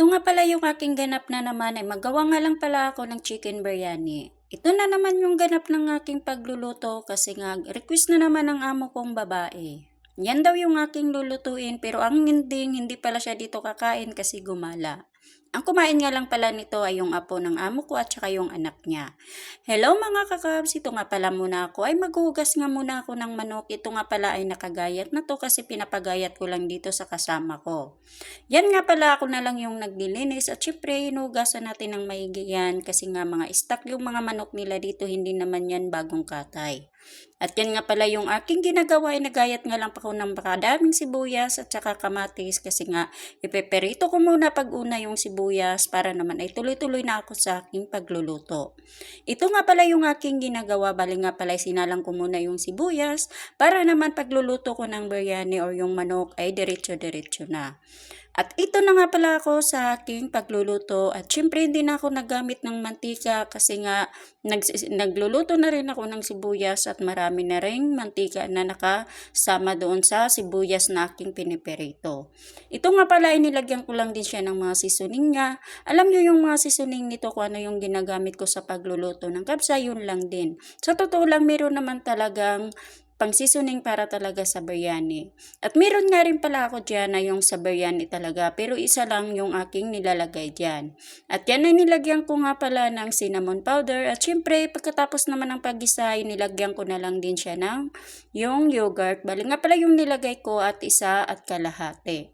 nga pala yung aking ganap na naman ay magawa nga lang pala ako ng chicken biryani. Ito na naman yung ganap ng aking pagluluto kasi nga request na naman ng amo kong babae. Yan daw yung aking lulutuin pero ang hindi pala siya dito kakain kasi gumala. Ang kumain nga lang pala nito ay yung apo ng amo ko at saka yung anak niya. Hello mga kakabs, ito nga pala muna ako ay maghugas nga muna ako ng manok. Ito nga pala ay nakagayat na to kasi pinapagayat ko lang dito sa kasama ko. Yan nga pala ako na lang yung naglilinis at syempre hinugasan natin ng maigi yan kasi nga mga stock yung mga manok nila dito, hindi naman yan bagong katay. At yan nga pala yung aking ginagawa ay nagayat nga lang pa ko ng makadaming sibuyas at saka kamatis kasi nga ipeperito ko muna pag una yung sibuyas para naman ay tuloy-tuloy na ako sa aking pagluluto. Ito nga pala yung aking ginagawa, bali nga pala sinalang ko muna yung sibuyas para naman pagluluto ko ng biryani or yung manok ay diretso-diretso na. At ito na nga pala ako sa aking pagluluto at syempre hindi na ako nagamit ng mantika kasi nga nagluluto na rin ako ng sibuyas at marami na rin mantika na nakasama doon sa sibuyas na aking piniperito. Ito nga pala inilagyan ko lang din siya ng mga seasoning niya. Alam niyo yung mga seasoning nito kung ano yung ginagamit ko sa pagluluto ng kabsa, yun lang din. Sa totoo lang meron naman talagang pang-seasoning para talaga sa biryani. At meron nga rin pala ako dyan na yung sa biryani talaga, pero isa lang yung aking nilalagay dyan. At yan ay nilagyan ko nga pala ng cinnamon powder at syempre pagkatapos naman ng paggisa ay nilagyan ko na lang din siya ng yung yogurt. Bali nga pala yung nilagay ko at isa at kalahati.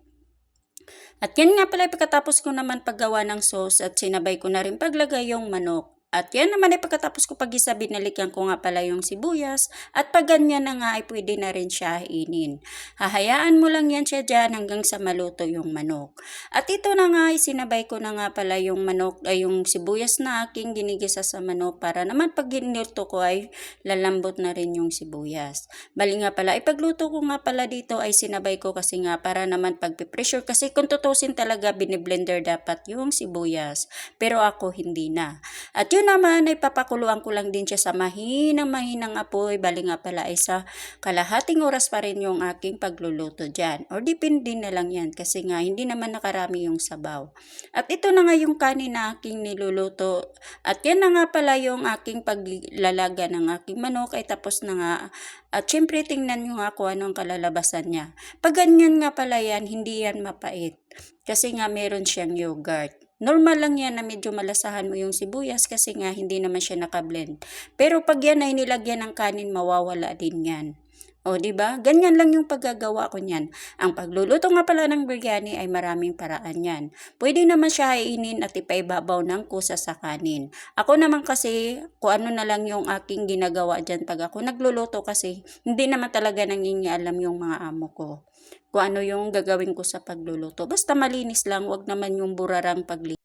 At yan nga pala pagkatapos ko naman paggawa ng sauce at sinabay ko na rin paglagay yung manok. At yan naman ay pagkatapos ko pag-isa, binalikan ko nga pala yung sibuyas at pag ganyan na nga ay pwede na rin siya hainin. Hahayaan mo lang yan siya dyan hanggang sa maluto yung manok. At ito na nga ay sinabay ko na nga pala yung manok ay yung sibuyas na aking ginigisa sa manok para naman pag ginirto ko ay lalambot na rin yung sibuyas. Bali nga pala, ipagluto ko nga pala dito ay sinabay ko kasi nga para naman pagpipressure kasi kung tutusin talaga biniblender dapat yung sibuyas. Pero ako hindi na. At yun naman ay papakuluan ko lang din siya sa mahinang apoy. Bali nga pala ay sa kalahating oras pa rin yung aking pagluluto dyan. Or depende na lang yan kasi nga hindi naman nakarami yung sabaw. At ito na nga yung kanin na aking niluluto. At yan na nga pala yung aking paglalaga ng aking manok ay tapos na nga. At syempre tingnan nyo nga kung anong kalalabasan niya. Pag ganyan nga pala yan, hindi yan mapait. Kasi nga meron siyang yogurt. Normal lang yan na medyo malasahan mo yung sibuyas kasi nga hindi naman siya nakablend. Pero pag yan ay nilagyan ng kanin, mawawala din yan. O, di ba? Ganyan lang yung paggagawa ko niyan. Ang pagluluto nga pala ng biryani ay maraming paraan yan. Pwede naman siya hainin at ipaibabaw ng kusa sa kanin. Ako naman kasi, kung ano na lang yung aking ginagawa dyan pag ako nagluluto kasi, hindi naman talaga nangingialam yung mga amo ko. Kung ano yung gagawin ko sa pagluluto. Basta malinis lang, wag naman yung burarang paglinis.